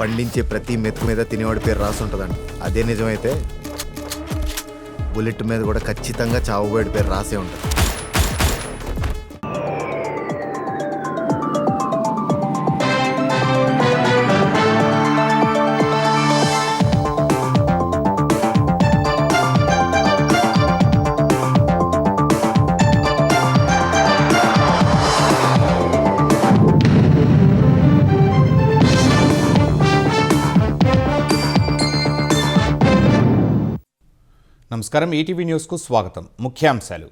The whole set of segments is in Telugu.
పండించే ప్రతి మెతుకు మీద తినేవాడి పేరు రాసి ఉంటుందండి. అదే నిజమైతే బుల్లెట్ మీద కూడా ఖచ్చితంగా చావుబోయేడి పేరు రాసే ఉంటుంది. నమస్కారం, ఈటీవీ న్యూస్కు స్వాగతం. ముఖ్యాంశాలు.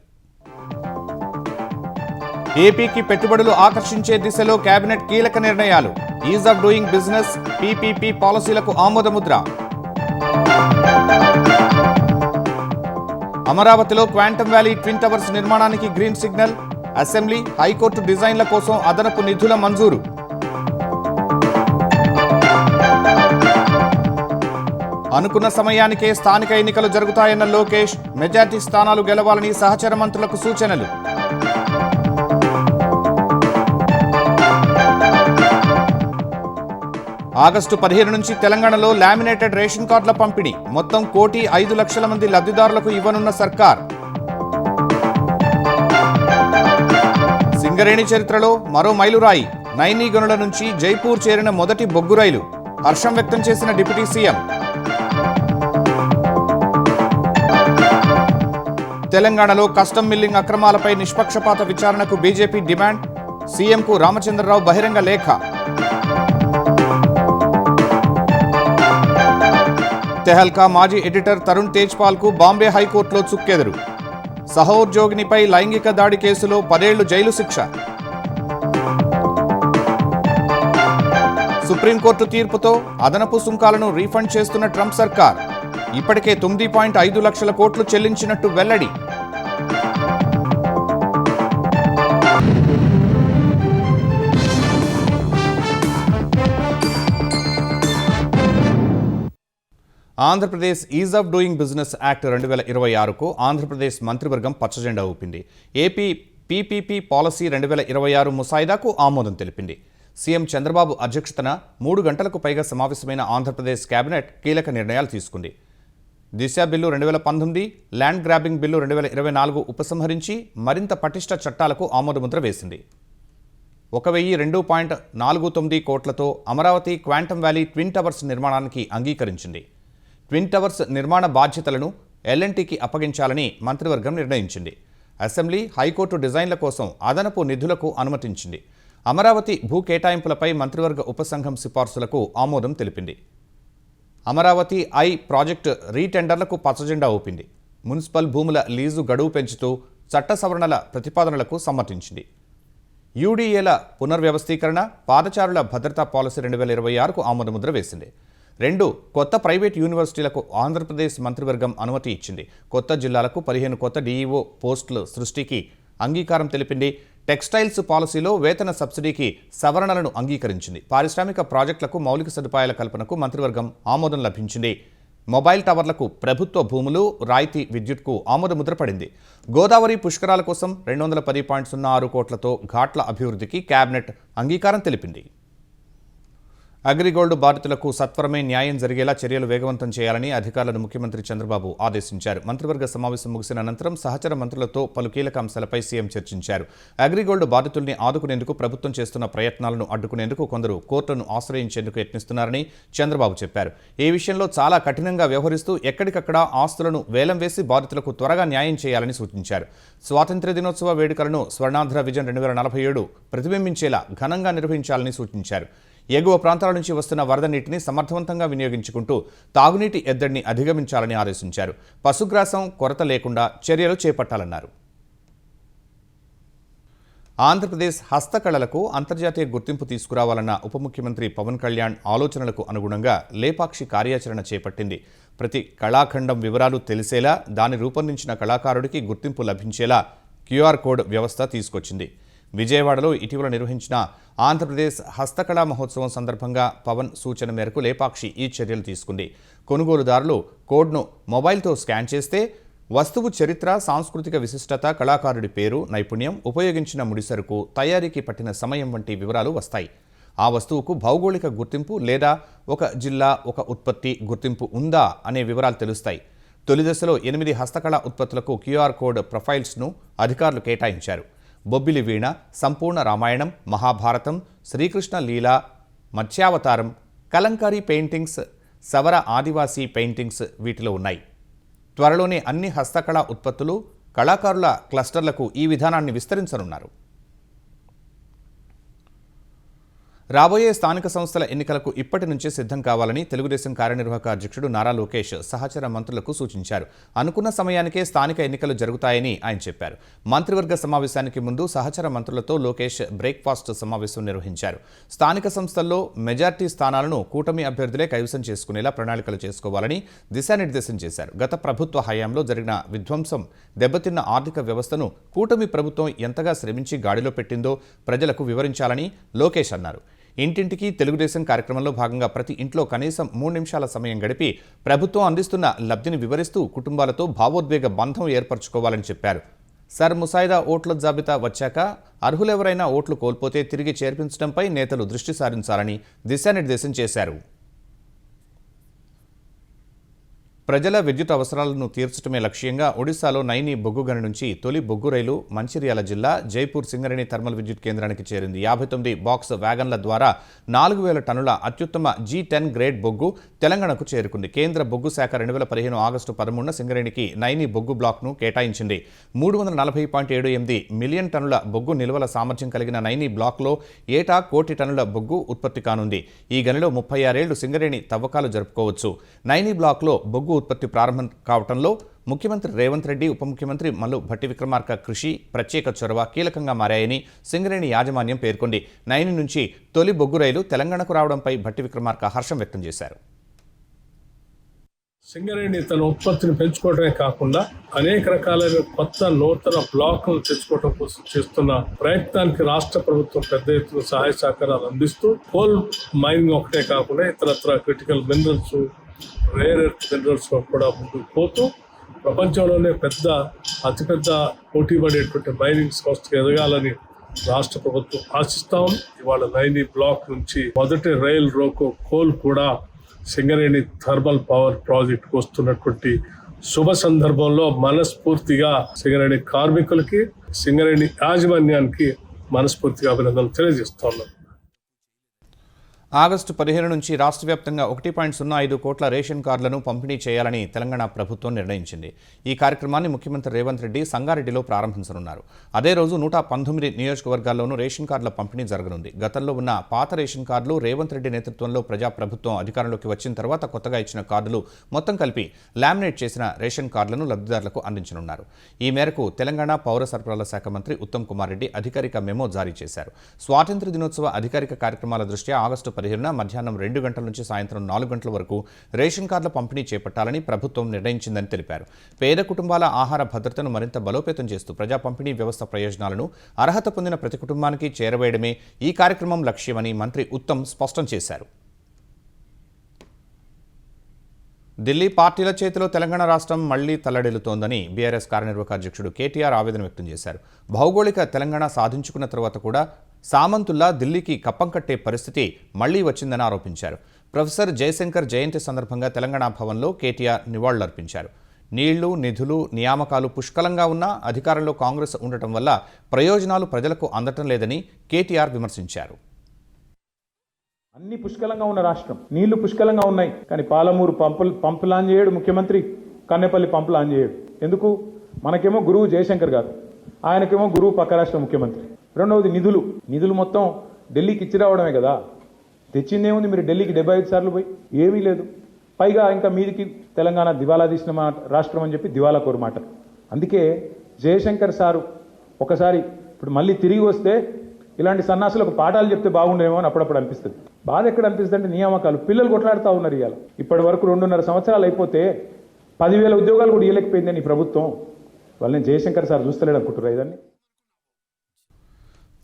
ఏపీకి పెట్టుబడులు ఆకర్షించే దిశలో కేబినెట్ కీలక నిర్ణయాలు. Ease of doing business, PPP పాలసీలకు ఆమోదముద్ర. అమరావతిలో క్వాంటమ్ వ్యాలీ ట్విన్ టవర్స్ నిర్మాణానికి గ్రీన్ సిగ్నల్. అసెంబ్లీ, హైకోర్టు డిజైన్ల కోసం అదనపు నిధుల మంజూరు. అనుకున్న సమయానికే స్థానిక ఎన్నికలు జరుగుతాయన్న లోకేష్. మెజార్టీ స్థానాలు గెలవాలని సహచర మంత్రులకు సూచనలు. ఆగస్టు 15 నుంచి తెలంగాణలో లామినేటెడ్ రేషన్ కార్డుల పంపిణీ. మొత్తం 1,05,00,000 మంది లబ్ధిదారులకు ఇవ్వనున్న సర్కార్. సింగరేణి చరిత్రలో మరో మైలురాయి. నైనీ గనుల నుంచి జైపూర్ చేరిన మొదటి బొగ్గు రైలు. హర్షం వ్యక్తం చేసిన డిప్యూటీ సీఎం. తెలంగాణలో కస్టమ్ మిల్లింగ్ అక్రమాలపై నిష్పక్షపాత విచారణకు బీజేపీ డిమాండ్. సీఎంకు రామచంద్రరావు బహిరంగ లేఖ. తెహల్కా మాజీ ఎడిటర్ తరుణ్ తేజ్పాల్కు బాంబే హైకోర్టులో చుక్కెదురు. సహోద్యోగినిపై లైంగిక దాడి కేసులో 10 ఏళ్లు జైలు శిక్ష. సుప్రీంకోర్టు తీర్పుతో అదనపు సుంకాలను రీఫండ్ చేస్తున్న ట్రంప్ సర్కార్. ఇప్పటికే 9.5 లక్షల కోట్లు చెల్లించినట్టు వెల్లడి. Andhra Pradesh ease of doing business act 2026కు ఆంధ్రప్రదేశ్ మంత్రివర్గం పచ్చజెండా ఊపింది. ఏపీ పీపీపీ పాలసీ 2026 ముసాయిదాకు ఆమోదం తెలిపింది. సీఎం చంద్రబాబు అధ్యక్షతన 3 గంటలకు పైగా సమావేశమైన ఆంధ్రప్రదేశ్ కేబినెట్ కీలక నిర్ణయాలు తీసుకుంది. దిశ బిల్లు 2019, ల్యాండ్ గ్రాబింగ్ బిల్లు 2024 ఉపసంహరించి మరింత పటిష్ట చట్టాలకు ఆమోదముద్ర వేసింది. 1,002.49 కోట్లతో Amaravati quantum valley twin towers నిర్మాణానికి అంగీకరించింది. ట్విన్ టవర్స్ నిర్మాణ బాధ్యతలను ఎల్ఎన్టీకి అప్పగించాలని మంత్రివర్గం నిర్ణయించింది. అసెంబ్లీ, హైకోర్టు డిజైన్ల కోసం అదనపు నిధులకు అనుమతించింది. అమరావతి భూ కేటాయింపులపై మంత్రివర్గ ఉపసంఘం సిఫార్సులకు ఆమోదం తెలిపింది. అమరావతి ప్రాజెక్టు రీటెండర్లకు పచ్చజెండా ఊపింది. మున్సిపల్ భూముల లీజు గడువు పెంచుతూ చట్ట సవరణల ప్రతిపాదనలకు సమ్మతించింది. యూడీఏల పునర్వ్యవస్థీకరణ, పాదచారుల భద్రతా పాలసీ 2026కు ఆమోదముద్ర వేసింది. 2 కొత్త ప్రైవేట్ యూనివర్సిటీలకు ఆంధ్రప్రదేశ్ మంత్రివర్గం అనుమతి ఇచ్చింది. కొత్త జిల్లాలకు 15 కొత్త డీఈఓ పోస్టుల సృష్టికి అంగీకారం తెలిపింది. టెక్స్టైల్స్ పాలసీలో వేతన సబ్సిడీకి సవరణలను అంగీకరించింది. పారిశ్రామిక ప్రాజెక్టులకు మౌలిక సదుపాయాల కల్పనకు మంత్రివర్గం ఆమోదం లభించింది. మొబైల్ టవర్లకు ప్రభుత్వ భూములు, రాయితీ విద్యుత్కు ఆమోదముద్ర పడింది. గోదావరి పుష్కరాల కోసం 210.06 కోట్లతో ఘాట్ల అభివృద్ధికి కేబినెట్ అంగీకారం తెలిపింది. అగ్రిగోల్డ్ బాధితులకు సత్వరమే న్యాయం జరిగేలా చర్యలు వేగవంతం చేయాలని అధికారులను ముఖ్యమంత్రి చంద్రబాబు ఆదేశించారు. మంత్రివర్గ సమావేశం ముగిసిన అనంతరం సహచర మంత్రులతో పలు కీలక అంశాలపై సీఎం చర్చించారు. అగ్రిగోల్డ్ బాధితుల్ని ఆదుకునేందుకు ప్రభుత్వం చేస్తున్న ప్రయత్నాలను అడ్డుకునేందుకు కొందరు కోర్టును ఆశ్రయించేందుకు యత్నిస్తున్నారని చంద్రబాబు చెప్పారు. ఈ విషయంలో చాలా కఠినంగా వ్యవహరిస్తూ ఎక్కడికక్కడ ఆస్తులను వేలం వేసి బాధితులకు త్వరగా న్యాయం చేయాలని సూచించారు. స్వాతంత్ర్య దినోత్సవ వేడుకలను స్వర్ణాంధ్ర విజన్ 2047 ప్రతిబింబించేలా ఘనంగా నిర్వహించాలని సూచించారు. ఎగువ ప్రాంతాల నుంచి వస్తున్న వరద నీటిని సమర్థవంతంగా వినియోగించుకుంటూ తాగునీటి ఎద్దడిని అధిగమించాలని ఆదేశించారు. పశుగ్రాసం కొరత లేకుండా చర్యలు చేపట్టాలన్నారు. ఆంధ్రప్రదేశ్ హస్తకళలకు అంతర్జాతీయ గుర్తింపు తీసుకురావాలన్న ఉప ముఖ్యమంత్రి పవన్ కళ్యాణ్ ఆలోచనలకు అనుగుణంగా లేపాక్షి కార్యాచరణ చేపట్టింది. ప్రతి కళాఖండం వివరాలు తెలిసేలా, దాన్ని రూపొందించిన కళాకారుడికి గుర్తింపు లభించేలా క్యూఆర్ కోడ్ వ్యవస్థ తీసుకొచ్చింది. విజయవాడలో ఇటీవల నిర్వహించిన ఆంధ్రప్రదేశ్ హస్తకళా మహోత్సవం సందర్భంగా పవన్ సూచన మేరకు లేపాక్షి ఈ చర్యలు తీసుకుంది. కొనుగోలుదారులు కోడ్ను మొబైల్తో స్కాన్ చేస్తే వస్తువు చరిత్ర, సాంస్కృతిక విశిష్టత, కళాకారుడి పేరు, నైపుణ్యం, ఉపయోగించిన ముడిసరుకు, తయారీకి పట్టిన సమయం వంటి వివరాలు వస్తాయి. ఆ వస్తువుకు భౌగోళిక గుర్తింపు లేదా ఒక జిల్లా ఒక ఉత్పత్తి గుర్తింపు ఉందా అనే వివరాలు తెలుస్తాయి. తొలి దశలో 8 హస్తకళ ఉత్పత్తులకు క్యూఆర్ కోడ్ ప్రొఫైల్స్ను అధికారులు కేటాయించారు. బొబ్బిలి వీణ, సంపూర్ణ రామాయణం, మహాభారతం, శ్రీకృష్ణ లీల, మత్స్యావతారం, కలంకారీ పెయింటింగ్స్, సవర ఆదివాసీ పెయింటింగ్స్ వీటిలో ఉన్నాయి. త్వరలోనే అన్ని హస్తకళా ఉత్పత్తులు, కళాకారుల క్లస్టర్లకు ఈ విధానాన్ని విస్తరించనున్నారు. రాబోయే స్థానిక సంస్థల ఎన్నికలకు ఇప్పటి నుంచే సిద్ధం కావాలని తెలుగుదేశం కార్యనిర్వాహక అధ్యక్షుడు నారా లోకేష్ సహచర మంత్రులకు సూచించారు. అనుకున్న సమయానికే స్థానిక ఎన్నికలు జరుగుతాయని ఆయన చెప్పారు. మంత్రివర్గ సమావేశానికి ముందు సహచర మంత్రులతో లోకేష్ బ్రేక్ఫాస్ట్ సమావేశం నిర్వహించారు. స్థానిక సంస్థల్లో మెజార్టీ స్థానాలను కూటమి అభ్యర్థులే కైవసం చేసుకునేలా ప్రణాళికలు చేసుకోవాలని దిశానిర్దేశం చేశారు. గత ప్రభుత్వ హయాంలో జరిగిన విధ్వంసం, దెబ్బతిన్న ఆర్థిక వ్యవస్థను కూటమి ప్రభుత్వం ఎంతగా శ్రమించి గాడిలో పెట్టిందో ప్రజలకు వివరించాలని లోకేష్ అన్నారు. ఇంటింటికి తెలుగుదేశం కార్యక్రమంలో భాగంగా ప్రతి ఇంట్లో కనీసం 3 నిమిషాల సమయం గడిపి ప్రభుత్వం అందిస్తున్న లబ్ధిని వివరిస్తూ కుటుంబాలతో భావోద్వేగ బంధం ఏర్పరచుకోవాలని చెప్పారు. సర్ ముసాయిదా ఓట్ల జాబితా వచ్చాక అర్హులెవరైనా ఓట్లు కోల్పోతే తిరిగి చేర్పించడంపై నేతలు దృష్టి సారించాలని దిశానిర్దేశం చేశారు. ప్రజల విద్యుత్ అవసరాలను తీర్చడమే లక్ష్యంగా ఒడిశాలో నైని బొగ్గు గని నుంచి తొలి బొగ్గు రైలు మంచిర్యాల జిల్లా జైపూర్ సింగరేణి థర్మల్ విద్యుత్ కేంద్రానికి చేరింది. 59 బాక్స్ వ్యాగన్ల ద్వారా 4000 టన్నుల అత్యుత్తమ G10 గ్రేడ్ బొగ్గు తెలంగాణకు చేరుకుంది. కేంద్ర బొగ్గు శాఖ 2015 ఆగస్టు 13న సింగరేణికి నైని బొగ్గు బ్లాక్ను కేటాయించింది. 340.78 మిలియన్ టన్నుల బొగ్గు నిల్వల సామర్థ్యం కలిగిన నైని బ్లాక్లో ఏటా 1 కోటి టన్నుల బొగ్గు ఉత్పత్తి కానుంది. ఈ గనిలో 36 ఏళ్లు సింగరేణి తవ్వకాలు జరుపుకోవచ్చు. నైని బ్లాక్లో బొగ్గు ఉత్పత్తి ప్రారంభం కావడంలో ముఖ్యమంత్రి రేవంత్ రెడ్డి, ఉప ముఖ్యమంత్రి మల్లు భట్టి విక్రమార్క కృషి, ప్రత్యేక చొరవ కీలకంగా మారాయని సింగరేణి యాజమాన్యం పేర్కొంది. నైని నుంచి తొలి బొగ్గు రైలు తెలంగాణకు రావడంపై భట్టి విక్రమార్క హర్షం వ్యక్తం చేశారు. సింగరేణి తన ఉత్పత్తిని పెంచుకోవడమే కాకుండా అనేక రకాలైన కొత్త నూతన బ్లాకులు తెచ్చుకోవడం కోసం చేస్తున్న ప్రయత్నానికి రాష్ట్ర ప్రభుత్వం పెద్ద ఎత్తున సహాయ సహకారాలు అందిస్తూ కోల్ మైనింగ్ ఒకటే కాకుండా ఇతరత్ర critical minerals, rare earth minerals కూడా ముందుకు పోతూ ప్రపంచంలోనే అతిపెద్ద పోటీ పడేటువంటి మైనింగ్ సంస్థ ఎదగాలని రాష్ట్ర ప్రభుత్వం ఆశిస్తాం. ఇవాళ నైని బ్లాక్ నుంచి మొదటి రైల్ రోకో కోల్ కూడా సింగరేణి థర్మల్ పవర్ ప్రాజెక్టుకు వస్తున్నటువంటి శుభ సందర్భంలో మనస్ఫూర్తిగా సింగరేణి కార్మికులకి, సింగరేణి యాజమాన్యానికి మనస్ఫూర్తిగా అభినందనలు తెలియజేస్తున్నాం. ఆగస్టు 15 నుంచి రాష్ట్ర వ్యాప్తంగా 1.05 కోట్ల రేషన్ కార్డులను పంపిణీ చేయాలని తెలంగాణ ప్రభుత్వం నిర్ణయించింది. ఈ కార్యక్రమాన్ని ముఖ్యమంత్రి రేవంత్ రెడ్డి సంగారెడ్డిలో ప్రారంభించనున్నారు. అదే రోజు 119 నియోజకవర్గాల్లోనూ రేషన్ కార్డుల పంపిణీ జరగనుంది. గతంలో ఉన్న పాత రేషన్ కార్డులు రేవంత్ రెడ్డి నేతృత్వంలో ప్రజాప్రభుత్వం అధికారంలోకి వచ్చిన తర్వాత కొత్తగా ఇచ్చిన కార్డులు మొత్తం కలిపి లామినేట్ చేసిన రేషన్ కార్డులను లబ్ధిదారులకు అందించనున్నారు. ఈ మేరకు తెలంగాణ పౌర సరఫరాల శాఖ మంత్రి ఉత్తమ్ కుమార్ రెడ్డి అధికారిక మెమో జారీ చేశారు. స్వాతంత్ర్య దినోత్సవ అధికారిక కార్యక్రమాల దృష్ట్యా ఆగస్టు 15న మధ్యాహ్నం 2 గంటల నుంచి సాయంత్రం 4 గంటల వరకు రేషన్ కార్డుల పంపిణీ చేపట్టాలని ప్రభుత్వం నిర్ణయించిందని తెలిపారు. పేద కుటుంబాల ఆహార భద్రతను మరింత బలోపేతం చేస్తూ ప్రజా పంపిణీ వ్యవస్థ ప్రయోజనాలను అర్హత పొందిన ప్రతి కుటుంబానికి చేరవేయడమే ఈ కార్యక్రమం లక్ష్యమని మంత్రి ఉత్తమ్ స్పష్టం చేశారు. ఢిల్లీ పార్టీల చేతిలో తెలంగాణ రాష్ట్రం మళ్లీ తల్లడిల్లుతోందని బీఆర్ఎస్ కార్యనిర్వాహక అధ్యక్షుడు కేటీఆర్ ఆవేదన వ్యక్తం చేశారు. భౌగోళిక తెలంగాణ సాధించుకున్న తర్వాత కూడా సామంతుల్లా ఢిల్లీకి కప్పం కట్టే పరిస్థితి మళ్లీ వచ్చిందని ఆరోపించారు. ప్రొఫెసర్ జయశంకర్ జయంతి సందర్భంగా తెలంగాణ భవన్లో కేటీఆర్ నివాళులర్పించారు. నీళ్లు, నిధులు, నియామకాలు పుష్కలంగా ఉన్నా అధికారంలో కాంగ్రెస్ ఉండటం వల్ల ప్రయోజనాలు ప్రజలకు అందటం లేదని కేటీఆర్ విమర్శించారు. అన్ని పుష్కలంగా ఉన్న రాష్ట్రం, నీళ్లు పుష్కలంగా ఉన్నాయి, కానీ పాలమూరు పంపులు ఆన్ చేయడు ముఖ్యమంత్రి, కన్నెపల్లి పంపులు ఆన్ చేయడు. ఎందుకు? మనకేమో గురువు జయశంకర్ గారు, ఆయనకేమో గురువు పక్క రాష్ట్ర ముఖ్యమంత్రి. రెండవది నిధులు మొత్తం ఢిల్లీకి ఇచ్చి రావడమే కదా. తెచ్చిందేముంది? మీరు ఢిల్లీకి 75 సార్లు పోయి ఏమీ లేదు. పైగా ఇంకా మీదికి తెలంగాణ దివాలా తీసిన రాష్ట్రం అని చెప్పి దివాలా కోరు మాట. అందుకే జయశంకర్ సారు ఒకసారి ఇప్పుడు మళ్ళీ తిరిగి వస్తే ఇలాంటి సన్నాసులకు పాఠాలు చెప్తే బాగుండేమో అని అప్పుడప్పుడు అనిపిస్తుంది. బాధ ఎక్కడ అనిపిస్తుంది అంటే నియామకాలు పిల్లలు కొట్లాడుతూ ఉన్నారు. ఇవాళ ఇప్పటి వరకు 2.5 సంవత్సరాలు అయిపోతే 10,000 ఉద్యోగాలు కూడా ఇవ్వలేకపోయిందని ఈ ప్రభుత్వం. వాళ్ళని జయశంకర్ సార్ చూస్తలేడు అనుకుంటున్నారు ఇదాన్ని.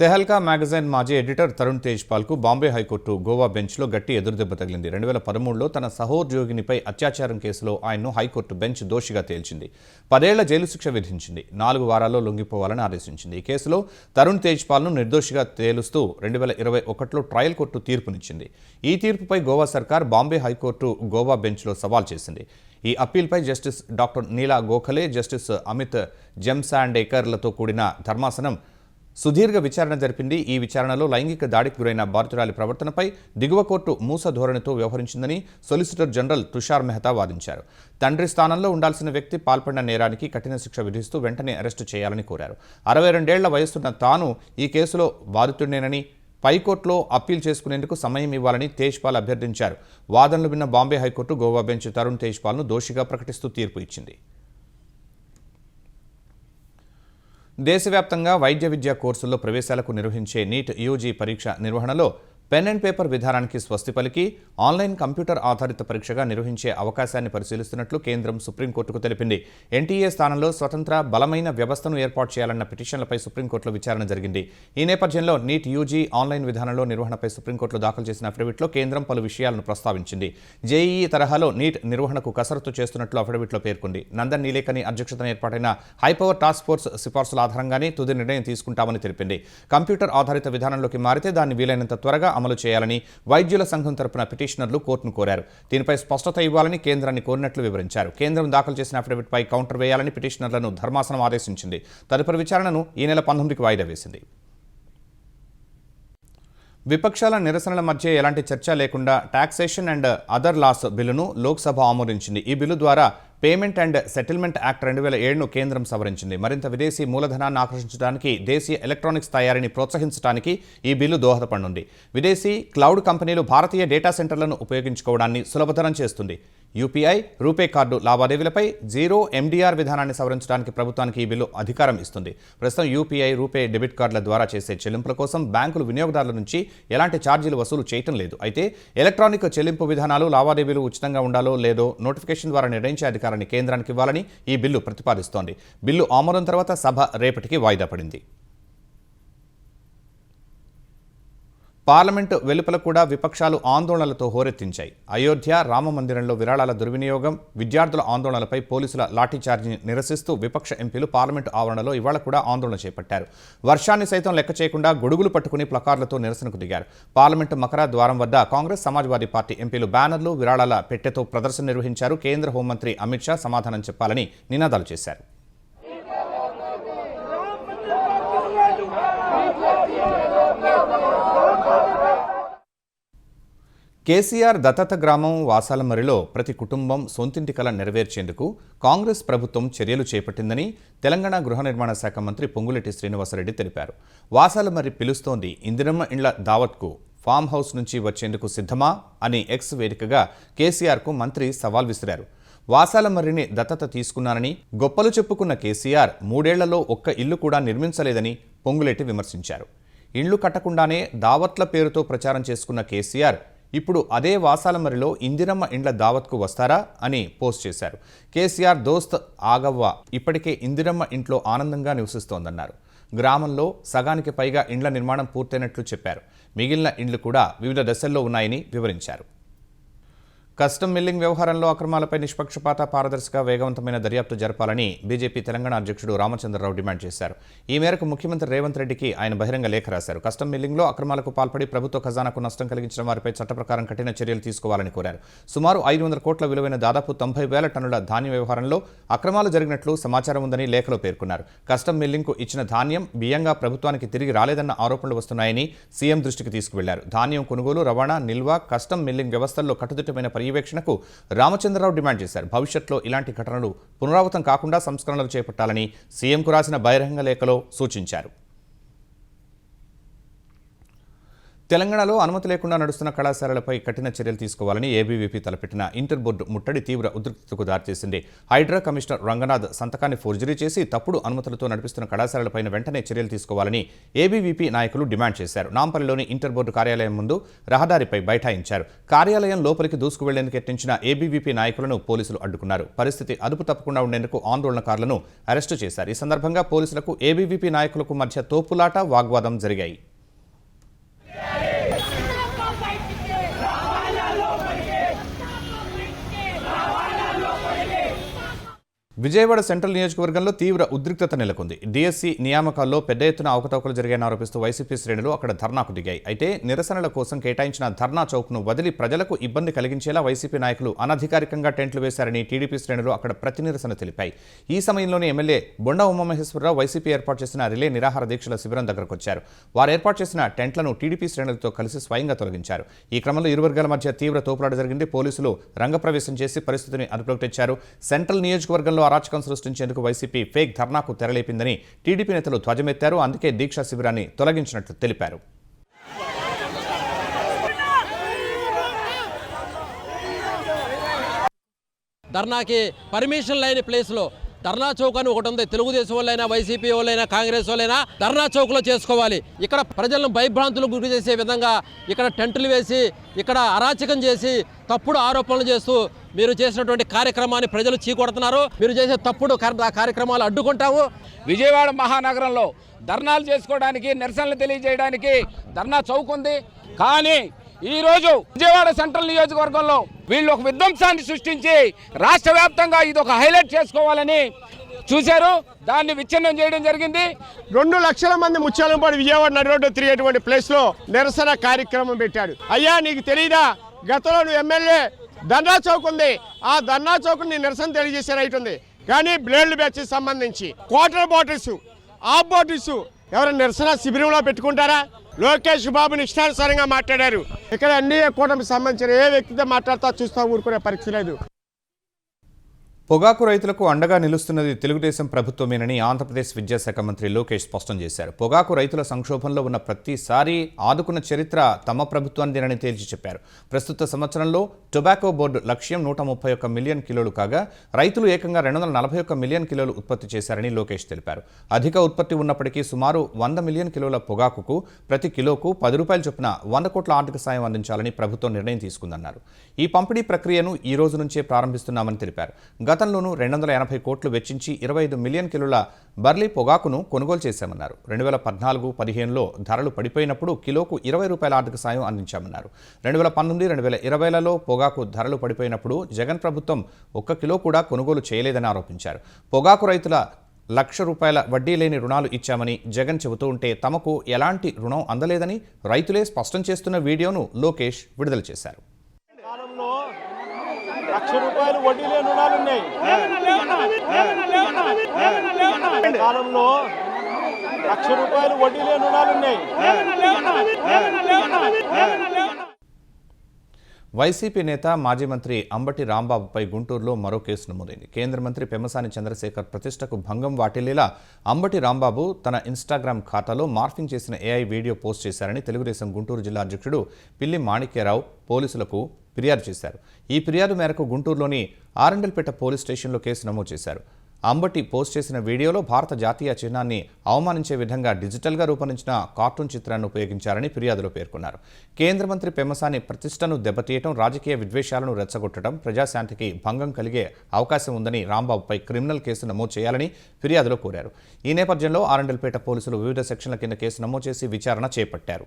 తెహల్కా మ్యాగజైన్ మాజీ ఎడిటర్ తరుణ్ తేజ్పాల్కు బాంబే హైకోర్టు గోవా బెంచ్లో గట్టి ఎదురుదెబ్బ తగిలింది. 2013లో తన సహోద్యోగినిపై అత్యాచారం కేసులో ఆయన్ను హైకోర్టు బెంచ్ దోషిగా తేల్చింది. 10 ఏళ్ల జైలు శిక్ష విధించింది. 4 వారాల్లో లొంగిపోవాలని ఆదేశించింది. ఈ కేసులో తరుణ్ తేజ్పాల్ను నిర్దోషిగా తేలుస్తూ 2021లో ట్రయల్ కోర్టు తీర్పునిచ్చింది. ఈ తీర్పుపై గోవా సర్కార్ బాంబే హైకోర్టు గోవా బెంచ్లో సవాల్ చేసింది. ఈ అప్పీల్పై జస్టిస్ డాక్టర్ నీలా గోఖలే, జస్టిస్ అమిత్ జమ్సాండేకర్లతో కూడిన ధర్మాసనం సుదీర్ఘ విచారణ జరిపింది. ఈ విచారణలో లైంగిక దాడికి గురైన బాధితురాలి ప్రవర్తనపై దిగువ కోర్టు మూస ధోరణితో వ్యవహరించిందని సొలిసిటర్ జనరల్ తుషార్ మెహతా వాదించారు. తండ్రి స్థానంలో ఉండాల్సిన వ్యక్తి పాల్పడిన నేరానికి కఠిన శిక్ష విధిస్తూ వెంటనే అరెస్టు చేయాలని కోరారు. 62 ఏళ్ల వయసున్న తాను ఈ కేసులో బాధితుడినేనని పైకోర్టులో అప్పీల్ చేసుకునేందుకు సమయం ఇవ్వాలని తేజ్పాల్ అభ్యర్థించారు. వాదనలు విన్న బాంబే హైకోర్టు గోవా బెంచ్ తరుణ్ తేజ్పాల్ను దోషిగా ప్రకటిస్తూ తీర్పు ఇచ్చింది. దేశవ్యాప్తంగా వైద్య విద్యా కోర్సుల్లో ప్రవేశాలకు నిర్వహించే నీట్ యూజీ పరీక్ష నిర్వహణలో పెన్ అండ్ పేపర్ విధానానికి స్వస్తి పలికి ఆన్లైన్ కంప్యూటర్ ఆధారిత పరీక్షగా నిర్వహించే అవకాశాన్ని పరిశీలిస్తున్నట్లు కేంద్రం సుప్రీంకోర్టుకు తెలిపింది. ఎన్టీఏ స్థానంలో స్వతంత్ర బలమైన వ్యవస్థను ఏర్పాటు చేయాలన్న పిటిషన్లపై సుప్రీంకోర్టులో విచారణ జరిగింది. ఈ నేపథ్యంలో నీట్ యూజీ ఆన్లైన్ విధానంలో నిర్వహణపై సుప్రీంకోర్టులో దాఖలు చేసిన అఫిడవిట్లో కేంద్రం పలు విషయాలను ప్రస్తావించింది. జేఈఈ తరహాలో నీట్ నిర్వహణకు కసరత్తు చేస్తున్నట్లు అఫిడవిట్లో పేర్కొంది. నందన్ నీలేకని అధ్యక్షతన ఏర్పాటైన హైపవర్ టాస్క్ ఫోర్స్ సిఫార్సుల ఆధారంగానే తుది నిర్ణయం తీసుకుంటామని తెలిపింది. కంప్యూటర్ ఆధారిత విధానంలోకి మారితే దాన్ని వీలైనంత త్వరగా అమలు చేయాలని వైద్యుల సంఘం తరపున పిటిషనర్లు కోర్టును కోరారు. దీనిపై స్పష్టత ఇవ్వాలని కేంద్రాన్ని కోరినట్లు వివరించారు. కేంద్రం దాఖలు చేసిన అఫిడవిట్పై కౌంటర్ వేయాలని పిటిషనర్లను ధర్మాసనం ఆదేశించింది. తదుపరి విచారణను ఈ నెల 19కి వాయిదా వేసింది. విపక్షాల నిరసనల మధ్య ఎలాంటి చర్చ లేకుండా టాక్సేషన్ అండ్ అదర్ లాస్ బిల్లును లోక్సభ ఆమోదించింది. ఈ బిల్లు ద్వారా పేమెంట్ అండ్ సెటిల్మెంట్ యాక్ట్ 2007ను కేంద్రం సవరించింది. మరింత విదేశీ మూలధనాన్ని ఆకర్షించడానికి, దేశీయ ఎలక్ట్రానిక్స్ తయారీని ప్రోత్సహించడానికి ఈ బిల్లు దోహదపడనుంది. విదేశీ క్లౌడ్ కంపెనీలు భారతీయ డేటా సెంటర్లను ఉపయోగించుకోవడాన్ని సులభతరం చేస్తుంది. యూపీఐ, రూపే కార్డు లావాదేవీలపై జీరో ఎండీఆర్ విధానాన్ని సవరించడానికి ప్రభుత్వానికి ఈ బిల్లు అధికారం ఇస్తుంది. ప్రస్తుతం యూపీఐ, రూపే డెబిట్ కార్డుల ద్వారా చేసే చెల్లింపుల కోసం బ్యాంకులు వినియోగదారుల నుంచి ఎలాంటి ఛార్జీలు వసూలు చేయటం లేదు. అయితే ఎలక్ట్రానిక్ చెల్లింపు విధానాలు, లావాదేవీలు ఉచితంగా ఉండాలో లేదో నోటిఫికేషన్ ద్వారా నిర్ణయించే అధికారాన్ని కేంద్రానికి ఇవ్వాలని ఈ బిల్లు ప్రతిపాదిస్తోంది. బిల్లు ఆమోదం తర్వాత సభ రేపటికి వాయిదా పడింది. పార్లమెంటు వెలుపల కూడా విపక్షాలు ఆందోళనలతో హోరెత్తించాయి. అయోధ్య రామ మందిరంలో విరాళాల దుర్వినియోగం, విద్యార్థుల ఆందోళనలపై పోలీసుల లాఠీచార్జిని నిరసిస్తూ విపక్ష ఎంపీలు పార్లమెంటు ఆవరణలో ఇవాళ కూడా ఆందోళన చేపట్టారు. వర్షాన్ని సైతం లెక్క చేయకుండా గొడుగులు పట్టుకుని ప్లకార్లతో నిరసనకు దిగారు. పార్లమెంటు మకర ద్వారం వద్ద కాంగ్రెస్, సమాజ్వాదీ పార్టీ ఎంపీలు బ్యానర్లు, విరాళాల పెట్టెతో ప్రదర్శన నిర్వహించారు. కేంద్ర హోంమంత్రి అమిత్ షా సమాధానం చెప్పాలని నినాదాలు చేశారు. కేసీఆర్ దత్తత గ్రామం వాసాలమరిలో ప్రతి కుటుంబం సొంతింటి కల నెరవేర్చేందుకు కాంగ్రెస్ ప్రభుత్వం చర్యలు చేపట్టిందని తెలంగాణ గృహ నిర్మాణ శాఖ మంత్రి పొంగులేటి శ్రీనివాసరెడ్డి తెలిపారు. వాసాలమరి పిలుస్తోంది, ఇందిరమ్మ ఇండ్ల దావత్కు ఫామ్ హౌస్ నుంచి వచ్చేందుకు సిద్ధమా అని ఎక్స్ వేదికగా కేసీఆర్కు మంత్రి సవాల్ విసిరారు. వాసాలమర్రిని దత్తత తీసుకున్నానని గొప్పలు చెప్పుకున్న కేసీఆర్ 3 ఏళ్లలో ఒక్క ఇల్లు కూడా నిర్మించలేదని పొంగులేటి విమర్శించారు. ఇండ్లు కట్టకుండానే దావత్ల పేరుతో ప్రచారం చేసుకున్న కేసీఆర్ ఇప్పుడు అదే వాసాలమరిలో ఇందిరమ్మ ఇండ్ల దావత్కు వస్తారా అని పోస్ట్ చేశారు. కేసీఆర్ దోస్త్ ఆగవ్వ ఇప్పటికే ఇందిరమ్మ ఇంట్లో ఆనందంగా నివసిస్తోందన్నారు. గ్రామంలో సగానికి పైగా ఇండ్ల నిర్మాణం పూర్తయినట్లు చెప్పారు. మిగిలిన ఇండ్లు కూడా వివిధ దశల్లో ఉన్నాయని వివరించారు. కస్టమ్ మిల్లింగ్ వ్యవహారంలో అక్రమాలపై నిష్పక్షపాత, పారదర్శక, వేగవంతమైన దర్యాప్తు జరపాలని బీజేపీ తెలంగాణ అధ్యక్షుడు రామచంద్రరావు డిమాండ్ చేశారు. ఈ మేరకు ముఖ్యమంత్రి రేవంత్ రెడ్డికి ఆయన బహిరంగ లేఖ రాశారు. కస్టమ్ మిల్లింగ్లో అక్రమాలకు పాల్పడి ప్రభుత్వ ఖజానాకు నష్టం కలిగించిన వారిపై చట్ట ప్రకారం కఠిన చర్యలు తీసుకోవాలని కోరారు. సుమారు 500 కోట్ల విలువైన దాదాపు 90,000 టన్నుల ధాన్యం వ్యవహారంలో అక్రమాలు జరిగినట్లు సమాచారం ఉందని లేఖలో పేర్కొన్నారు. కస్టమ్ మిల్లింగ్కు ఇచ్చిన ధాన్యం బియ్యంగా ప్రభుత్వానికి తిరిగి రాలేదన్న ఆరోపణలు వస్తున్నాయని సీఎం దృష్టికి తీసుకువెళ్లారు. ధాన్యం కొనుగోలు, రవాణా, నిల్వ, కస్టమ్ మిల్లింగ్ వ్యవస్థల్లో కట్టుదిట్టమైన పర్యవేక్షణకు రామచంద్రరావు డిమాండ్ చేశారు. భవిష్యత్తులో ఇలాంటి ఘటనలు పునరావృతం కాకుండా సంస్కరణలు చేపట్టాలని సీఎంకు రాసిన బహిరంగ లేఖలో సూచించారు. తెలంగాణలో అనుమతి లేకుండా నడుస్తున్న కళాశాలలపై కఠిన చర్యలు తీసుకోవాలని ఏబీవీపీ తలపెట్టిన ఇంటర్ బోర్డు ముట్టడి తీవ్ర ఉద్రిక్తతకు దారితీసింది. హైడ్రా కమిషనర్ రంగనాథ్ సంతకాన్ని ఫోర్జరీ చేసి తప్పుడు అనుమతులతో నడిపిస్తున్న కళాశాలలపై వెంటనే చర్యలు తీసుకోవాలని ఏబీవీపీ నాయకులు డిమాండ్ చేశారు. నాంపల్లిలోని ఇంటర్ బోర్డు కార్యాలయం ముందు రహదారిపై బైఠాయించారు. కార్యాలయం లోపలికి దూసుకు వెళ్లేందుకు యత్నించిన ఏబీవీపీ నాయకులను పోలీసులు అడ్డుకున్నారు. పరిస్థితి అదుపు తప్పకుండా ఉండేందుకు ఆందోళనకారులను అరెస్టు చేశారు. ఈ సందర్భంగా పోలీసులకు ఏబీవీపీ నాయకులకు మధ్య తోపులాట, వాగ్వాదం జరిగాయి. విజయవాడ సెంట్రల్ నియోజకవర్గంలో తీవ్ర ఉద్రిక్తత నెలకొంది. డీఎస్సీ నియామకాల్లో పెద్ద ఎత్తున అవకతవకలు జరిగాయని ఆరోపిస్తూ వైసీపీ శ్రేణులు అక్కడ ధర్నాకు దిగాయి. అయితే నిరసనల కోసం కేటాయించిన ధర్నా చౌక్ను వదిలి ప్రజలకు ఇబ్బంది కలిగించేలా వైసీపీ నాయకులు అనధికారికంగా టెంట్లు వేశారని టీడీపీ శ్రేణులు అక్కడ ప్రతి నిరసన తెలిపాయి. ఈ సమయంలోనే ఎమ్మెల్యే బొండా ఉమామహేశ్వరరావు వైసీపీ ఏర్పాటు చేసిన రిలే నిరాహార దీక్షల శిబిరం దగ్గరకు వచ్చారు. వారు ఏర్పాటు చేసిన టెంట్లను టీడీపీ శ్రేణులతో కలిసి స్వయంగా తొలగించారు. ఈ క్రమంలో ఇరు వర్గాల మధ్య తీవ్ర తోపులాట జరిగింది. పోలీసులు రంగప్రవేశం చేసి పరిస్థితిని అదుపులోకి తెచ్చారు. సెంట్రల్ నియోజకవర్గంలో అరాచకం సృష్టించేందుకు వైసీపీ ఫేక్ ధర్నాకు తెరలేపిందని టీడీపీ నేతలు ధ్వజమెత్తారు. అందుకే దీక్షా శిబిరాన్ని తొలగించినట్లు తెలిపారు. ధర్నాకి పర్మిషన్ లేని ప్లేస్లో ధర్నా చౌక్ అని ఒకటి ఉంది. తెలుగుదేశం వాళ్ళైనా, వైసీపీ వాళ్ళైనా, కాంగ్రెస్ వాళ్ళైనా ధర్నా చౌక్లో చేసుకోవాలి. ఇక్కడ ప్రజలను భయభ్రాంతులకు గురి చేసే విధంగా ఇక్కడ టెంటులు వేసి ఇక్కడ అరాచకం చేసి తప్పుడు ఆరోపణలు చేస్తూ మీరు చేసినటువంటి కార్యక్రమాన్ని ప్రజలు చీకొడుతున్నారు. మీరు చేసే తప్పుడు కార్యక్రమాలు అడ్డుకుంటాము. విజయవాడ మహానగరంలో ధర్నాలు చేసుకోవడానికి, నిరసనలు తెలియజేయడానికి ధర్నా చౌక్ ఉంది. కానీ ఈరోజు విజయవాడ సెంట్రల్ నియోజకవర్గంలో వీళ్ళు ఒక విధ్వంసాన్ని సృష్టించి రాష్ట్ర వ్యాప్తంగా ఇది ఒక హైలైట్ చేసుకోవాలని చూశారు. దాన్ని విచ్ఛిన్నం చేయడం జరిగింది. 2 లక్షల మంది ముత్యాలంపాడు విజయవాడ నడి రోడ్డు తిరిగేటువంటి ప్లేస్లో నిరసన కార్యక్రమం పెట్టాడు. అయ్యా నీకు తెలీదా, గతంలో నువ్వు ఎమ్మెల్యే ధర్నా చౌక్ ఉంది, ఆ ధర్నా చౌక్ నీ నిరసన తెలియజేసే రైట్ ఉంది. కానీ బ్లేడ్లు బ్యాచ్ సంబంధించి క్వార్టర్ బాటిల్స్, హాఫ్ బాటిల్స్ ఎవరైనా నిరసన శిబిరంలో పెట్టుకుంటారా? లోకేష్ బాబుని ఇష్టానుసారంగా మాట్లాడారు. ఇక్కడ ఎన్డీఏ కూటమికి సంబంధించిన ఏ వ్యక్తితో మాట్లాడుతా చూస్తా ఊరుకునే పరిస్థితి లేదు. పొగాకు రైతులకు అండగా నిలుస్తున్నది తెలుగుదేశం ప్రభుత్వమేనని ఆంధ్రప్రదేశ్ విద్యాశాఖ మంత్రి లోకేష్ స్పష్టం చేశారు. పొగాకు రైతుల సంక్షోభంలో ఉన్న ప్రతిసారి ఆదుకున్న చరిత్ర తమ ప్రభుత్వానిదేనని తేల్చి చెప్పారు. ప్రస్తుత సంవత్సరంలో టొబాకో బోర్డు లక్ష్యం 131 మిలియన్ కిలోలు కాగా రైతులు ఏకంగా 241 మిలియన్ కిలోలు ఉత్పత్తి చేశారని లోకేష్ తెలిపారు. అధిక ఉత్పత్తి ఉన్నప్పటికీ సుమారు 100 మిలియన్ కిలోల పొగాకుకు ప్రతి కిలోకు 10 రూపాయల చొప్పున 100 కోట్ల ఆర్థిక సాయం అందించాలని ప్రభుత్వం నిర్ణయం తీసుకుందన్నారు. ఈ పంపిణీ ప్రక్రియను ఈ రోజు నుంచే ప్రారంభిస్తున్నామని తెలిపారు. గతంలోనూ 280 కోట్లు వెచ్చించి 25 మిలియన్ కిలోల బర్లీ పొగాకును కొనుగోలు చేశామన్నారు. 2014-15లో ధరలు పడిపోయినప్పుడు కిలోకు 20 రూపాయల ఆర్థిక సాయం అందించామన్నారు. 2019-2020లలో పొగాకు ధరలు పడిపోయినప్పుడు జగన్ ప్రభుత్వం 1 కిలో కూడా కొనుగోలు చేయలేదని ఆరోపించారు. పొగాకు రైతుల ₹1,00,000 వడ్డీ లేని రుణాలు ఇచ్చామని జగన్ చెబుతూ ఉంటే తమకు ఎలాంటి రుణం అందలేదని రైతులే స్పష్టం చేస్తున్న వీడియోను లోకేష్ విడుదల చేశారు. ₹1,00,000 వడ్డీ లేని రుణాలు ఉన్నాయి. కాలంలో ₹1,00,000 వడ్డీ లేని రుణాలు ఉన్నాయి. వైసీపీ నేత మాజీ మంత్రి అంబటి రాంబాబుపై గుంటూరులో మరో కేసు నమోదైంది. కేంద్ర మంత్రి పెమ్మసాని చంద్రశేఖర్ ప్రతిష్టకు భంగం వాటిల్లేలా అంబటి రాంబాబు తన ఇన్స్టాగ్రామ్ ఖాతాలో మార్ఫింగ్ చేసిన ఏఐ వీడియో పోస్ట్ చేశారని తెలుగుదేశం గుంటూరు జిల్లా అధ్యక్షుడు పిల్లి మాణిక్యరావు పోలీసులకు ఫిర్యాదు చేశారు. ఈ ఫిర్యాదు మేరకు గుంటూరులోని ఆరండల్పేట పోలీస్ స్టేషన్లో కేసు నమోదు చేశారు. అంబటి పోస్ట్ చేసిన వీడియోలో భారత జాతీయ చిహ్నాన్ని అవమానించే విధంగా డిజిటల్గా రూపొందించిన కార్టూన్ చిత్రాన్ని ఉపయోగించారని ఫిర్యాదులో పేర్కొన్నారు. కేంద్ర మంత్రి పెమ్మసాని ప్రతిష్టను దెబ్బతీయటం, రాజకీయ విద్వేషాలను రెచ్చగొట్టడం, ప్రజాశాంతికి భంగం కలిగే అవకాశం ఉందని రాంబాబుపై క్రిమినల్ కేసు నమోదు చేయాలని ఫిర్యాదులో కోరారు. ఈ నేపథ్యంలో ఆరండల్పేట పోలీసులు వివిధ సెక్షన్ల కింద కేసు నమోదు చేసి విచారణ చేపట్టారు.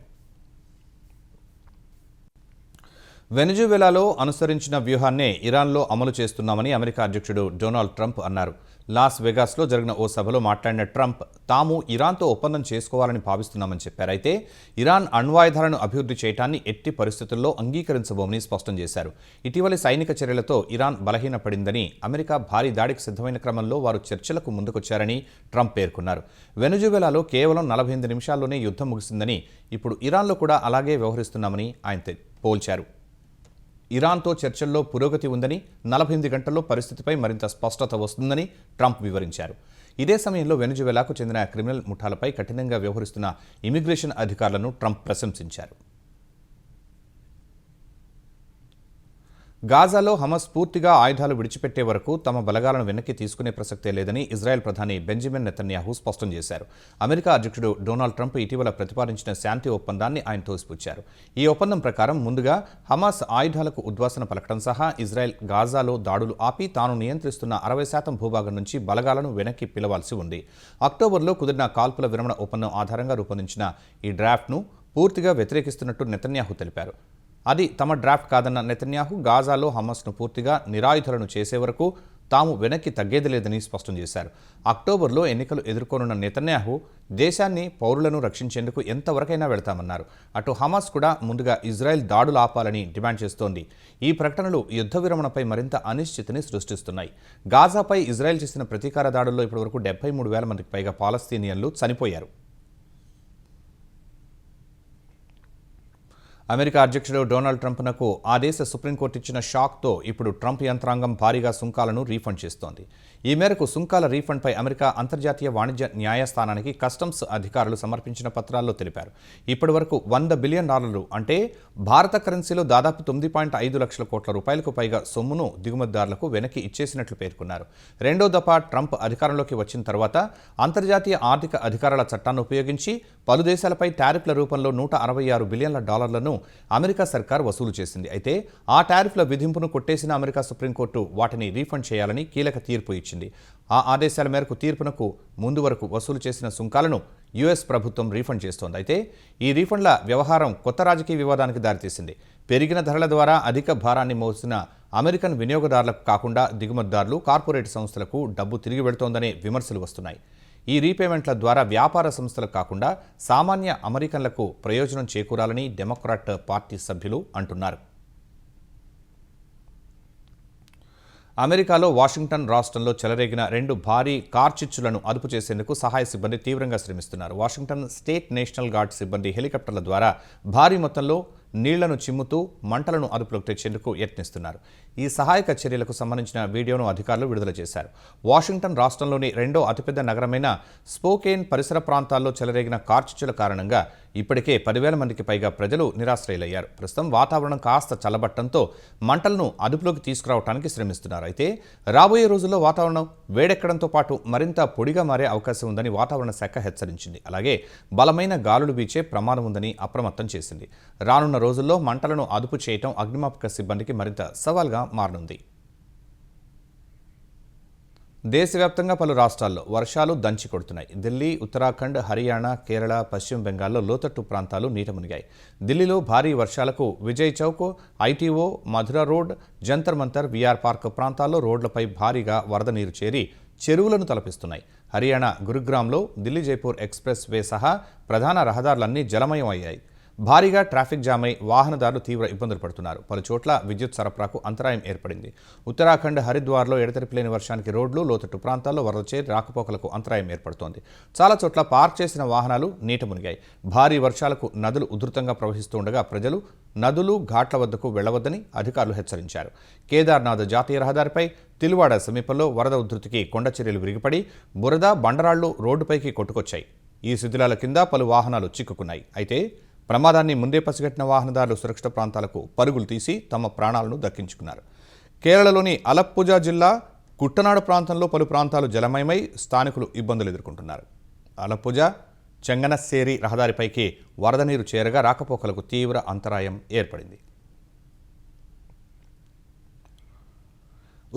వెనిజువెలాలో అనుసరించిన వ్యూహాన్నే ఇరాన్లో అమలు చేస్తున్నామని అమెరికా అధ్యక్షుడు డొనాల్డ్ ట్రంప్ అన్నారు. లాస్ వెగాస్లో జరిగిన ఓ సభలో మాట్లాడిన ట్రంప్ తాము ఇరాన్తో ఒప్పందం చేసుకోవాలని భావిస్తున్నామని చెప్పారు. అయితే ఇరాన్ అణ్వాయుధాలను అభివృద్ధి చేయడాన్ని ఎట్టి పరిస్థితుల్లో అంగీకరించబోమని స్పష్టం చేశారు. ఇటీవలి సైనిక చర్యలతో ఇరాన్ బలహీనపడిందని, అమెరికా భారీ దాడికి సిద్ధమైన క్రమంలో వారు చర్చలకు ముందుకొచ్చారని ట్రంప్ పేర్కొన్నారు. వెనిజువెలాలో కేవలం 48 నిమిషాల్లోనే యుద్ధం ముగిసిందని, ఇప్పుడు ఇరాన్లో కూడా అలాగే వ్యవహరిస్తున్నామని ఆయన పోల్చారు. ఇరాన్తో చర్చల్లో పురోగతి ఉందని, 48 గంటల్లో పరిస్థితిపై మరింత స్పష్టత వస్తుందని ట్రంప్ వివరించారు. ఇదే సమయంలో వెనిజువెలాకు చెందిన క్రిమినల్ ముఠాలపై కఠినంగా వ్యవహరిస్తున్న ఇమిగ్రేషన్ అధికారులను ట్రంప్ ప్రశంసించారు. గాజాలో హమస్ పూర్తిగా ఆయుధాలు విడిచిపెట్టే వరకు తమ బలగాలను వెనక్కి తీసుకునే ప్రసక్తే లేదని ఇజ్రాయెల్ ప్రధాని బెంజమిన్ నెతన్యాహు స్పష్టం చేశారు. అమెరికా అధ్యక్షుడు డొనాల్డ్ ట్రంప్ ఇటీవల ప్రతిపాదించిన శాంతి ఒప్పందాన్ని ఆయన తోసిపుచ్చారు. ఈ ఒప్పందం ప్రకారం ముందుగా హమాస్ ఆయుధాలకు ఉద్వాసన పలకడం సహా ఇజ్రాయెల్ గాజాలో దాడులు ఆపి తాను నియంత్రిస్తున్న 60% భూభాగం నుంచి బలగాలను వెనక్కి పిలవాల్సి ఉంది. అక్టోబర్లో కుదిరిన కాల్పుల విరమణ ఒప్పందం ఆధారంగా రూపొందించిన ఈ డ్రాఫ్ట్ను పూర్తిగా వ్యతిరేకిస్తున్నట్టు నెతన్యాహు తెలిపారు. అది తమ డ్రాఫ్ట్ కాదన్న నెతన్యాహు గాజాలో హమాస్ను పూర్తిగా నిరాయుధులను చేసే వరకు తాము వెనక్కి తగ్గేది లేదని స్పష్టం చేశారు. అక్టోబర్లో ఎన్నికలు ఎదుర్కొనున్న నెతన్యాహు దేశాన్ని పౌరులను రక్షించేందుకు ఎంతవరకైనా వెళతామన్నారు. అటు హమాస్ కూడా ముందుగా ఇజ్రాయెల్ దాడులు ఆపాలని డిమాండ్ చేస్తోంది. ఈ ప్రకటనలు యుద్ధ విరమణపై మరింత అనిశ్చితిని సృష్టిస్తున్నాయి. గాజాపై ఇజ్రాయెల్ చేసిన ప్రతీకార దాడుల్లో ఇప్పటివరకు 73,000 మందికి పైగా పాలస్తీనియన్లు చనిపోయారు. అమెరికా అధ్యక్షుడు డొనాల్డ్ ట్రంప్నకు ఆ దేశ సుప్రీంకోర్టు ఇచ్చిన షాక్తో ఇప్పుడు ట్రంప్ యంత్రాంగం భారీగా సుంకాలను రీఫండ్ చేస్తోంది. ఈ మేరకు సుంకాల రీఫండ్పై అమెరికా అంతర్జాతీయ వాణిజ్య న్యాయస్థానానికి కస్టమ్స్ అధికారులు సమర్పించిన పత్రాల్లో తెలిపారు. ఇప్పటి వరకు $100 బిలియన్ అంటే భారత కరెన్సీలో దాదాపు 9.5 లక్షల కోట్ల రూపాయలకు పైగా సొమ్మును దిగుమతిదారులకు వెనక్కి ఇచ్చేసినట్లు పేర్కొన్నారు. రెండో దఫా ట్రంప్ అధికారంలోకి వచ్చిన తర్వాత అంతర్జాతీయ ఆర్థిక అధికారాల చట్టాన్ని ఉపయోగించి పలు దేశాలపై టారిఫ్ల రూపంలో $166 బిలియన్ల అమెరికా సర్కార్ వసూలు చేసింది. అయితే ఆ టారిఫ్ల విధింపును కొట్టేసిన అమెరికా సుప్రీంకోర్టు వాటిని రీఫండ్ చేయాలని కీలక తీర్పు ఇచ్చింది. ఆ ఆదేశాల మేరకు తీర్పునకు ముందు వరకు వసూలు చేసిన సుంకాలను యుఎస్ ప్రభుత్వం రీఫండ్ చేస్తోంది. అయితే ఈ రీఫండ్ల వ్యవహారం కొత్త రాజకీయ వివాదానికి దారితీసింది. పెరిగిన ధరల ద్వారా అధిక భారాన్ని మోసిన అమెరికన్ వినియోగదారులకు కాకుండా దిగుమతిదారులు, కార్పొరేట్ సంస్థలకు డబ్బు తిరిగి వెళుతోందనే విమర్శలు వస్తున్నాయి. ఈ రీపేమెంట్ల ద్వారా వ్యాపార సంస్థలకు కాకుండా సామాన్య అమెరికన్లకు ప్రయోజనం చేకూరాలని డెమోక్రాట్ పార్టీ సభ్యులు అంటున్నారు. అమెరికాలో వాషింగ్టన్ రాష్ట్రంలో చెలరేగిన 2 భారీ కార్చిచ్చులను అదుపు చేసేందుకు సహాయ సిబ్బంది తీవ్రంగా శ్రమిస్తున్నారు. వాషింగ్టన్ స్టేట్ నేషనల్ గార్డ్ సిబ్బంది హెలికాప్టర్ల ద్వారా భారీ మొత్తంలో నీళ్లను చిమ్ముతూ మంటలను అదుపులోకి తెచ్చేందుకు యత్నిస్తున్నారు. ఈ సహాయక చర్యలకు సంబంధించిన వీడియోను అధికారులు విడుదల చేశారు. వాషింగ్టన్ రాష్ట్రంలోని రెండో అతిపెద్ద నగరమైన స్పోకేన్ పరిసర ప్రాంతాల్లో చెలరేగిన కార్చిచ్చుల కారణంగా ఇప్పటికే 10,000 మందికి పైగా ప్రజలు నిరాశ్రయులయ్యారు. ప్రస్తుతం వాతావరణం కాస్త చల్లబట్టడంతో మంటలను అదుపులోకి తీసుకురావడానికి శ్రమిస్తున్నారు. అయితే రాబోయే రోజుల్లో వాతావరణం వేడెక్కడంతో పాటు మరింత పొడిగా మారే అవకాశం ఉందని వాతావరణ శాఖ హెచ్చరించింది. అలాగే బలమైన గాలులు వీచే ప్రమాదం ఉందని అప్రమత్తం చేసింది. రానున్న రోజుల్లో మంటలను అదుపు చేయటం అగ్నిమాపక సిబ్బందికి మరింత సవాల్గా మారనుంది. దేశవ్యాప్తంగా పలు రాష్ట్రాల్లో వర్షాలు దంచి కొడుతున్నాయి. ఢిల్లీ, ఉత్తరాఖండ్, హర్యానా, కేరళ, పశ్చిమ బెంగాల్లో లోతట్టు ప్రాంతాలు నీట మునిగాయి. ఢిల్లీలో భారీ వర్షాలకు Vijay Chowk, ITO, Mathura road, Jantar Mantar, VR park ప్రాంతాల్లో రోడ్లపై భారీగా వరద నీరు చేరి చెరువులను తలపిస్తున్నాయి. హర్యానా గురుగ్రామ్లో ఢిల్లీ జైపూర్ ఎక్స్ప్రెస్ వే సహా ప్రధాన రహదారులన్నీ జలమయం అయ్యాయి. భారీగా ట్రాఫిక్ జామ్ అయి వాహనదారులు తీవ్ర ఇబ్బందులు పడుతున్నారు. పలు చోట్ల విద్యుత్ సరఫరాకు అంతరాయం ఏర్పడింది. ఉత్తరాఖండ్ హరిద్వార్లో ఎడతెరిపిలేని వర్షానికి రోడ్లు, లోతట్టు ప్రాంతాల్లో వరద చేరి రాకపోకలకు అంతరాయం ఏర్పడుతోంది. చాలా చోట్ల పార్క్ చేసిన వాహనాలు నీట మునిగాయి. భారీ వర్షాలకు నదులు ఉధృతంగా ప్రవహిస్తుండగా ప్రజలు నదులు, ఘాట్ల వద్దకు వెళ్లవద్దని అధికారులు హెచ్చరించారు. కేదార్నాథ్ జాతీయ రహదారిపై తిల్వాడ సమీపంలో వరద ఉధృతికి కొండ చర్యలు విరిగిపడి బురద, బండరాళ్లు రోడ్డుపైకి కొట్టుకొచ్చాయి. ఈ శిథిలాల కింద పలు వాహనాలు చిక్కుకున్నాయి. అయితే ప్రమాదాన్ని ముందే పసిగట్టిన వాహనదారులు సురక్షిత ప్రాంతాలకు పరుగులు తీసి తమ ప్రాణాలను దక్కించుకున్నారు. కేరళలోని అలప్పుజ జిల్లా కుట్టనాడు ప్రాంతంలో పలు ప్రాంతాలు జలమయమై స్థానికులు ఇబ్బందులు ఎదుర్కొంటున్నారు. అలప్పుజ చెంగనస్సేరి రహదారిపైకి వరద నీరు చేరగా రాకపోకలకు తీవ్ర అంతరాయం ఏర్పడింది.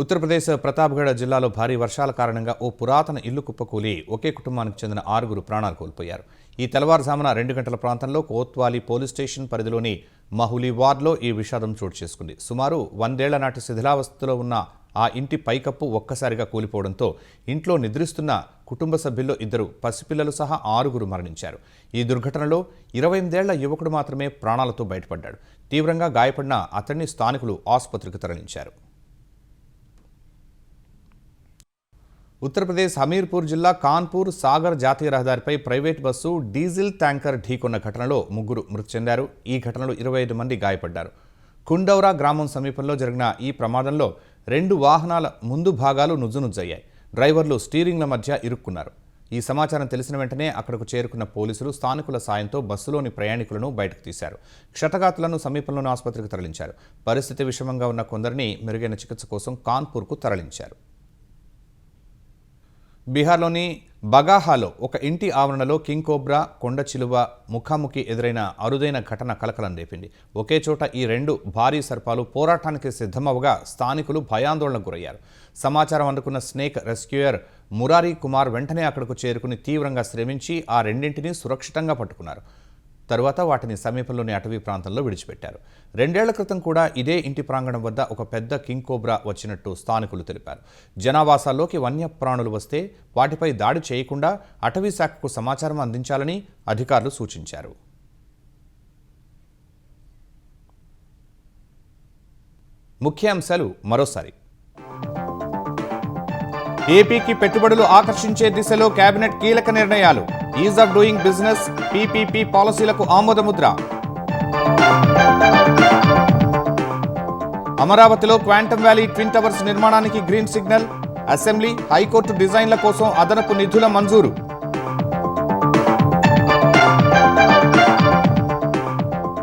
ఉత్తరప్రదేశ్ ప్రతాప్గఢ్ జిల్లాలో భారీ వర్షాల కారణంగా ఓ పురాతన ఇల్లు కుప్పకూలి ఒకే కుటుంబానికి చెందిన 6 ప్రాణాలు కోల్పోయారు. ఈ తెల్లవారుజామున 2 గంటల ప్రాంతంలో కోత్వాలి పోలీస్ స్టేషన్ పరిధిలోని మహులీ వార్డులో ఈ విషాదం చోటు చేసుకుంది. సుమారు 100 ఏళ్ల నాటి శిథిలావస్థలో ఉన్న ఆ ఇంటి పైకప్పు ఒక్కసారిగా కూలిపోవడంతో ఇంట్లో నిద్రిస్తున్న కుటుంబ సభ్యుల్లో 2 పసిపిల్లలు సహా 6 మరణించారు. ఈ దుర్ఘటనలో 28 ఏళ్ల యువకుడు మాత్రమే ప్రాణాలతో బయటపడ్డాడు. తీవ్రంగా గాయపడిన అతన్ని స్థానికులు ఆసుపత్రికి తరలించారు. ఉత్తరప్రదేశ్ హమీర్పూర్ జిల్లా కాన్పూర్ సాగర్ జాతీయ రహదారిపై ప్రైవేట్ బస్సు డీజిల్ ట్యాంకర్ ఢీకొన్న ఘటనలో 3 మృతి చెందారు. ఈ ఘటనలో 25 మంది గాయపడ్డారు. కుండౌరా గ్రామం సమీపంలో జరిగిన ఈ ప్రమాదంలో 2 వాహనాల ముందు భాగాలు నుజ్జునుజ్జయ్యాయి. డ్రైవర్లు స్టీరింగ్ల మధ్య ఇరుక్కున్నారు. ఈ సమాచారం తెలిసిన వెంటనే అక్కడకు చేరుకున్న పోలీసులు స్థానికుల సాయంతో బస్సులోని ప్రయాణికులను బయటకు తీశారు. క్షతగాతులను సమీపంలోని ఆసుపత్రికి తరలించారు. పరిస్థితి విషమంగా ఉన్న కొందరిని మెరుగైన చికిత్స కోసం కాన్పూర్కు తరలించారు. బీహార్లోని బగాహాలో ఒక ఇంటి ఆవరణలో కింగ్ కోబ్రా, కొండ చిలువ ముఖాముఖి ఎదురైన అరుదైన ఘటన కలకలం రేపింది. ఒకే చోట ఈ రెండు భారీ సర్పాలు పోరాటానికి సిద్ధమవగా స్థానికులు భయాందోళనకు గురయ్యారు. సమాచారం అందుకున్న స్నేక్ రెస్క్యూయర్ మురారీ కుమార్ వెంటనే అక్కడకు చేరుకుని తీవ్రంగా శ్రమించి ఆ రెండింటినీ సురక్షితంగా పట్టుకున్నారు. తరువాత వాటిని సమీపంలోని అటవీ ప్రాంతంలో విడిచిపెట్టారు. 2 ఏళ్ల క్రితం కూడా ఇదే ఇంటి ప్రాంగణం వద్ద ఒక పెద్ద కింగ్ కోబ్రా వచ్చినట్టు స్థానికులు తెలిపారు. జనావాసాల్లోకి వన్యప్రాణులు వస్తే వాటిపై దాడి చేయకుండా అటవీ శాఖకు సమాచారం అందించాలని అధికారులు సూచించారు. ముఖ్యాంశాలు మరోసారి. ఏపీకి పెట్టుబడులు ఆకర్షించే దిశలో కేబినెట్ కీలక నిర్ణయాలు. Ease of doing business PPP పాలసీలకు ఆమోదముద్ర. అమరావతిలో క్వాంటమ్ వ్యాలీ ట్విన్ టవర్స్ నిర్మాణానికి గ్రీన్ సిగ్నల్. అసెంబ్లీ, హైకోర్టు డిజైన్ల కోసం అదనపు నిధుల మంజూరు.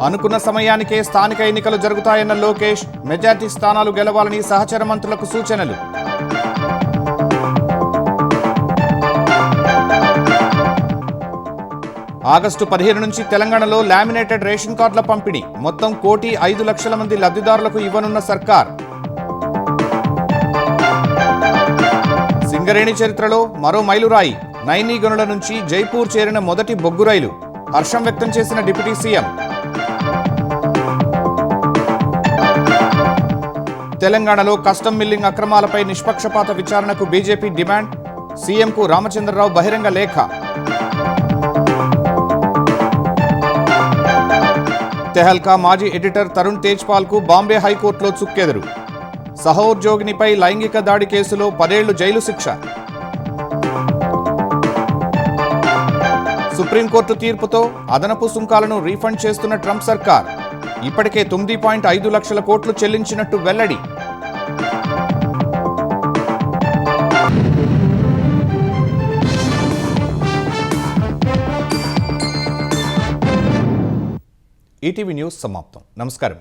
అనుకున్న సమయానికే స్థానిక ఎన్నికలు జరుగుతాయన్న లోకేష్. మెజార్టీ స్థానాలు గెలవాలని సహచర మంత్రులకు సూచనలు. ఆగస్టు 15 నుంచి తెలంగాణలో లామినేటెడ్ రేషన్ కార్డుల పంపిణీ. మొత్తం 1,05,00,000 మంది లబ్ధిదారులకు ఇవ్వనున్న సర్కార్. సింగరేణి చరిత్రలో మరో మైలురాయి. నైనీ గనుల నుంచి జైపూర్ చేరిన మొదటి బొగ్గు రైలు. హర్షం వ్యక్తం చేసిన డిప్యూటీ సీఎం. తెలంగాణలో కస్టమ్ మిల్లింగ్ అక్రమాలపై నిష్పక్షపాత విచారణకు బీజేపీ డిమాండ్. సీఎంకు రామచంద్రరావు బహిరంగ లేఖ. తెహల్కా మాజీ ఎడిటర్ తరుణ్ తేజ్పాల్కు బాంబే హైకోర్టులో చుక్కెదురు. సహోద్యోగినిపై లైంగిక దాడి కేసులో 10 ఏళ్లు జైలు శిక్ష. సుప్రీంకోర్టు తీర్పుతో అదనపు సుంకాలను రీఫండ్ చేస్తున్న ట్రంప్ సర్కార్. ఇప్పటికే 9.5 లక్షల కోట్లు చెల్లించినట్టు వెల్లడి. ఈటీవీ న్యూస్ సమాప్తం. నమస్కారం.